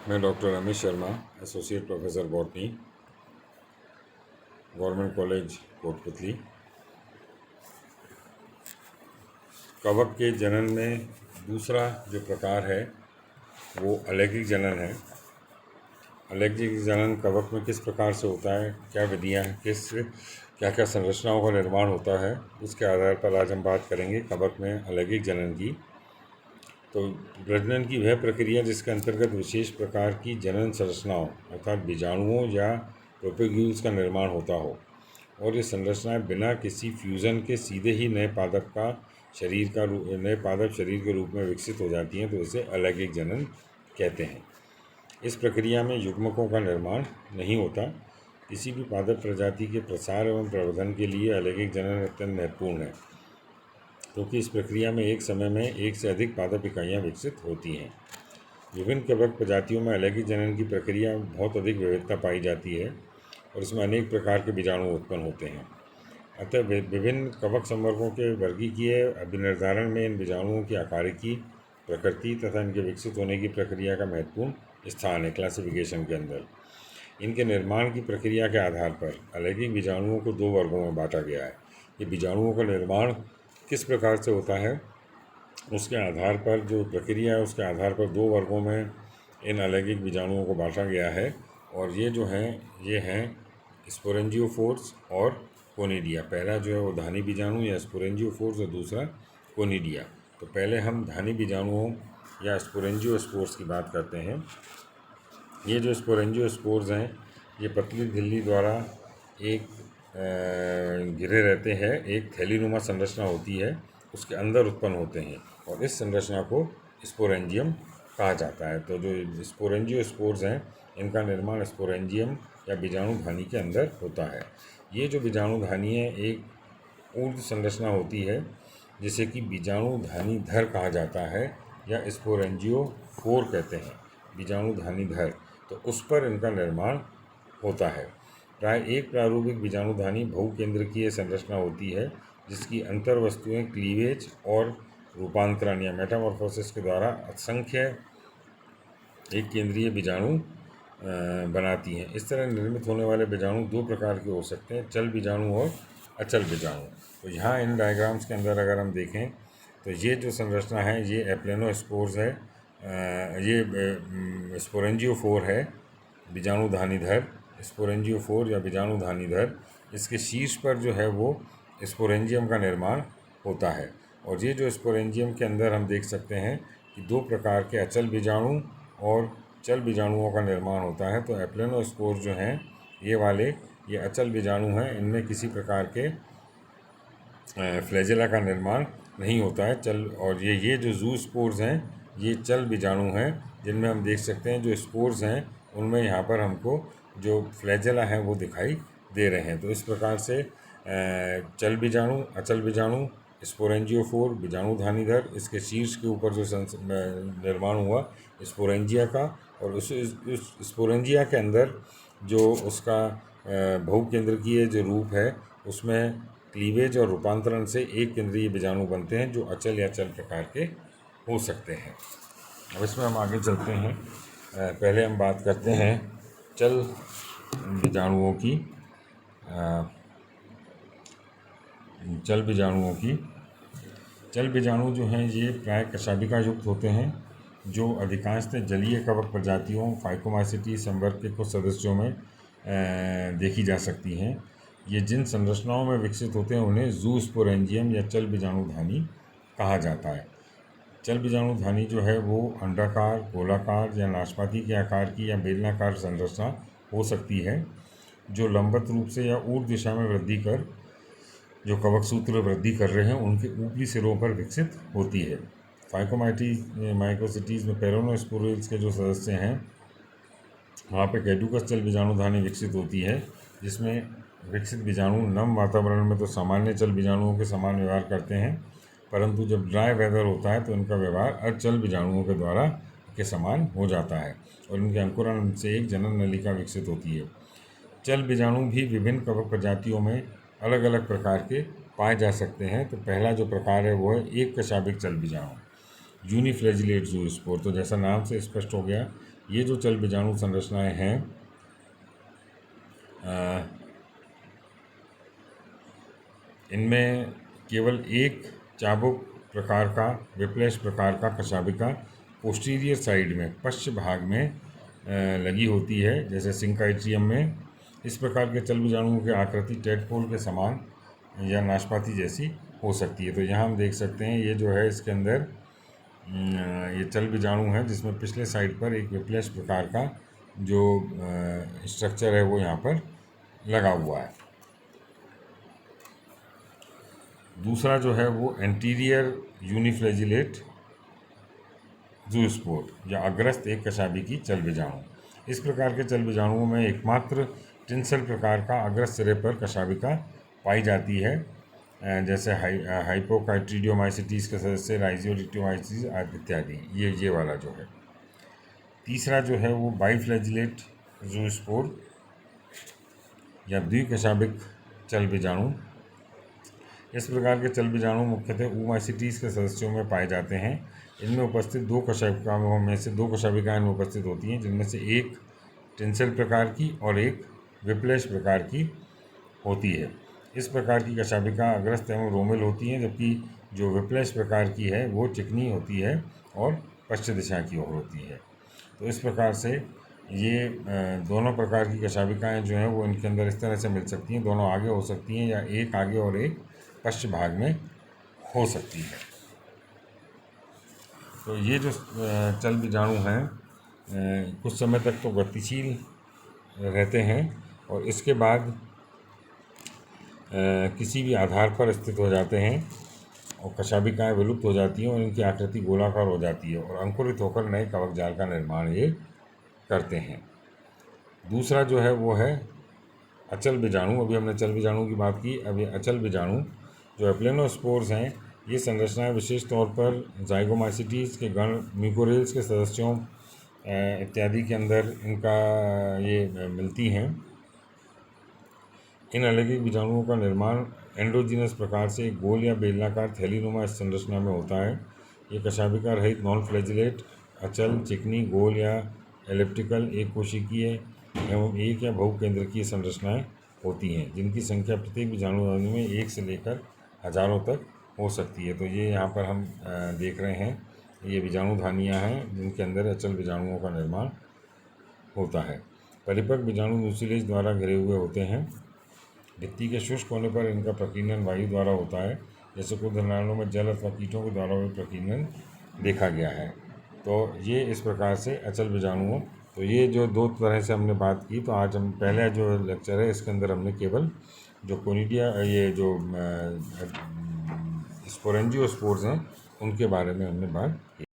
मैं doctor Amit Sharma, associate professor botany, government college Kotputli. कवक के जनन में दूसरा जो प्रकार है वो अलैंगिक जनन है। अलैंगिक जनन कवक में किस प्रकार से होता है, क्या विधियाँ हैं, क्या क्या संरचनाओं का निर्माण होता है, उसके आधार पर आज हम बात करेंगे कवक में अलैंगिक जनन की। तो प्रजनन की वह प्रक्रिया जिसके अंतर्गत विशेष प्रकार की जनन संरचनाओं अर्थात बीजाणुओं या प्रोपेग्यूल्स का निर्माण होता हो और ये संरचनाएं बिना किसी फ्यूज़न के सीधे ही नए पादप शरीर के रूप में विकसित हो जाती हैं, तो इसे अलैंगिक जनन कहते हैं। इस प्रक्रिया में युग्मकों का निर्माण नहीं होता। किसी भी पादप प्रजाति के प्रसार एवं प्रवर्धन के लिए अलैंगिक जनन अत्यंत महत्वपूर्ण है, क्योंकि इस प्रक्रिया में एक समय में एक से अधिक पादप इकाइयाँ विकसित होती हैं। विभिन्न कवक प्रजातियों में अलैंगिक जनन की प्रक्रिया बहुत अधिक विविधता पाई जाती है और इसमें अनेक प्रकार के बीजाणु उत्पन्न होते हैं। अतः विभिन्न कवक संवर्गों के वर्गीकीय अभिनिर्धारण में इन बीजाणुओं की आकारिकी, प्रकृति तथा इनके विकसित होने की प्रक्रिया का महत्वपूर्ण स्थान है। क्लासिफिकेशन के अंदर इनके निर्माण की प्रक्रिया के आधार पर अलैंगिक बीजाणुओं को दो वर्गों में बांटा गया है। ये बीजाणुओं का निर्माण किस प्रकार से होता है उसके आधार पर, जो प्रक्रिया है उसके आधार पर दो वर्गों में इन अलैंगिक बीजाणुओं को बांटा गया है। और ये जो हैं ये हैं स्पोरेंजियोफोर्स और कोनिडिया। पहला जो है वो धानी बीजाणु या स्पोरेंजियोफोर्स और दूसरा कोनिडिया। तो पहले हम धानी बीजाणुओं या स्पोरेंजियोस्पोर्स की बात करते हैं। ये जो स्पोरेंजियोस्पोर्स हैं ये पतली झिल्ली द्वारा एक घिरे रहते हैं, एक थैलीनुमा संरचना होती है, उसके अंदर उत्पन्न होते हैं और इस संरचना को स्पोरेंजियम कहा जाता है। तो जो स्पोरेंजियोस्पोर्स हैं इनका निर्माण स्पोरेंजियम या बीजाणुधानी के अंदर होता है। ये जो बीजाणुधानी है एक ऊर्ध्व संरचना होती है जिसे कि बीजाणुधानी धर कहा जाता है या स्पोरेंजियोफोर कहते हैं, बीजाणुधानी धर। तो उस पर इनका निर्माण होता है। प्राय एक प्रारूपिक बीजाणुधानी बहुकेंद्रकीय संरचना होती है जिसकी अंतर वस्तुएं क्लीवेज और रूपांतरण या मेटामॉर्फोसिस के द्वारा असंख्य एक केंद्रीय बीजाणु बनाती हैं। इस तरह निर्मित होने वाले बीजाणु दो प्रकार के हो सकते हैं, चल बीजाणु और अचल बीजाणु। तो यहाँ इन डायग्राम्स के अंदर अगर हम देखें तो ये जो संरचना है ये एप्लेनोस्पोर्स है, ये स्पोरेंजियोफोर है, बीजाणुधानीधर स्पोरेंजियोफोर या बीजाणुधानीधर। इसके शीर्ष पर जो है वो स्पोरेंजियम का निर्माण होता है। और ये जो स्पोरेंजियम के अंदर हम देख सकते हैं कि दो प्रकार के अचल बीजाणु और चल बीजाणुओं का निर्माण होता है। तो एप्लेनोस्पोर जो हैं ये वाले ये अचल बीजाणु हैं, इनमें किसी प्रकार के फ्लैजेला का निर्माण नहीं होता है। और ये जो जूस्पोर्स हैं ये चल बीजाणु हैं जिनमें हम देख सकते हैं जो स्पोर्स हैं उनमें यहाँ पर हमको जो फ्लैजेला हैं वो दिखाई दे रहे हैं। तो इस प्रकार से चल बीजाणु, अचल बीजाणु, स्पोरेंजियोफोर, बीजाणुधानीधर, इसके शीर्ष के ऊपर जो निर्माण हुआ स्पोरेंजिया का, और उस स्पोरेंजिया के अंदर जो उसका बहुकेंद्रकीय जो रूप है उसमें क्लीवेज और रूपांतरण से एक केंद्रीय बीजाणु बनते हैं जो अचल या चल प्रकार के हो सकते हैं। अब इसमें हम आगे चलते हैं। पहले हम बात करते हैं चल बीजाणुओं की। चल बीजाणु जो हैं ये प्राय कशाभिका युक्त होते हैं जो अधिकांशतः जलीय कवक प्रजातियों फाइकोमाइसिटी संवर्ग के कुछ सदस्यों में देखी जा सकती हैं। ये जिन संरचनाओं में विकसित होते हैं उन्हें जूस्पोरेंजियम या चल बीजाणुधानी कहा जाता है। चल बीजाणुधानी जो है वो अंडाकार, गोलाकार या नाशपाती के आकार की या बेलनाकार संरचना हो सकती है जो लंबवत रूप से या ऊर्ध्व दिशा में वृद्धि कर जो कवक सूत्र वृद्धि कर रहे हैं उनके ऊपरी सिरों पर विकसित होती है। फाइकोमाइकोसिटीज़ में पेरोनोस्पोरिल्स के जो सदस्य हैं वहाँ पे कैडुकस चल बीजाणुधानी विकसित होती है, जिसमें विकसित बीजाणु नम वातावरण में तो सामान्य चल बीजाणुओं के समान व्यवहार करते हैं, परंतु जब ड्राई वेदर होता है तो इनका व्यवहार अचल बीजाणुओं के द्वारा के समान हो जाता है और इनके अंकुरण से एक जनन नलिका विकसित होती है। चल बीजाणु भी विभिन्न कवक प्रजातियों में अलग अलग प्रकार के पाए जा सकते हैं। तो पहला जो प्रकार है वो है एक कशाभिक चल बीजाणु, यूनिफ्लैजिलेट जूस्पोर। तो जैसा नाम से स्पष्ट हो गया ये जो चल बीजाणु संरचनाएं हैं इनमें केवल एक चाबुक प्रकार का विप्लेश प्रकार का कशाभिका पोस्टीरियर साइड में पश्च भाग में लगी होती है, जैसे सिंकाइट्रियम में। इस प्रकार के चल बीजाणुओं की आकृति टेडपोल के समान या नाशपाती जैसी हो सकती है। तो यहाँ हम देख सकते हैं ये जो है इसके अंदर ये चल बीजाणु है जिसमें पिछले साइड पर एक विप्लेश प्रकार का जो स्ट्रक्चर है वो यहाँ पर लगा हुआ है। दूसरा जो है वो एंटीरियर यूनिफ्लैजिलेट जूस्पोर या अग्रस्त एक कशाभिकी चल बीजाणु। इस प्रकार के चल बीजाणुओं में एकमात्र टिंसल प्रकार का अग्रस्त सिरे पर कशाभिका पाई जाती है, जैसे हाइपोकाइट्रीडियोमाइसिटीज के सदस्य राइजियोडिक्टोमाइसिस इत्यादि। ये वाला जो है। तीसरा जो है वो बाइफ्लैजिलेट जूस्पोर या द्विकशाभिक चल बीजाणु। इस प्रकार के चल बीजाणु मुख्यतः ऊमाइसिटीज के सदस्यों में पाए जाते हैं। इनमें उपस्थित दो कशाभिकाओं में से दो कशाभिकाएं इनमें उपस्थित होती हैं, जिनमें से एक टिंसल प्रकार की और एक विप्लेश प्रकार की होती है। इस प्रकार की कशाभिका अग्रस्त एवं रोमिल होती हैं, जबकि जो विप्लेश प्रकार की है वो चिकनी होती है और पश्चिम दिशा की ओर होती है। तो इस प्रकार से ये दोनों प्रकार की कशाभिकाएँ जो हैं वो इनके अंदर इस तरह से मिल सकती हैं, दोनों आगे हो सकती हैं या एक आगे और एक पश्चिम भाग में हो सकती है। तो ये जो चल बीजाणु हैं कुछ समय तक तो गतिशील रहते हैं और इसके बाद किसी भी आधार पर स्थित हो जाते हैं और कशाभिकाएँ विलुप्त हो जाती हैं और इनकी आकृति गोलाकार हो जाती है और अंकुरित होकर नए कवक जाल का निर्माण ये करते हैं। दूसरा जो है वो है अचल बीजाणु। अभी हमने चल बीजाणु की बात की, अभी अचल बीजाणु जो एप्लेनोस्पोर्स हैं, ये संरचनाएं विशेष तौर पर जाइगोमाइसिटीज के गण म्यूकोरेल्स के सदस्यों इत्यादि के अंदर इनका ये मिलती हैं। इन अलैंगिक बीजाणुओं का निर्माण एंडोजीनस प्रकार से गोल या बेलनाकार थैलीनुमा संरचना में होता है। ये कशाभिका रहित नॉन फ्लैजिलेट अचल चिकनी गोल या एलिप्टिकल एक कोशिकीय एवं एक या बहुकेंद्रकीय संरचनाएं होती हैं, जिनकी संख्या प्रत्येक बीजाणु में 1 से लेकर हजारों तक हो सकती है। तो ये यहाँ पर हम देख रहे हैं, ये बीजाणुधानियाँ हैं जिनके अंदर अचल बीजाणुओं का निर्माण होता है। परिपक्व बीजाणु म्यूसिलेज द्वारा घिरे हुए होते हैं। भित्ति के शुष्क होने पर इनका प्रकीर्णन वायु द्वारा होता है, जैसे कुछ उदाहरणों में जल अथवा कीटों के द्वारा भी प्रकीर्णन देखा गया है। तो ये इस प्रकार से अचल बीजाणुओं, तो ये जो दो तरह से हमने बात की। तो आज हम पहले जो लेक्चर है इसके अंदर हमने केवल जो कोनिडिया ये जो स्पोरेंजियोस्पोर्स हैं उनके बारे में हमने बात की।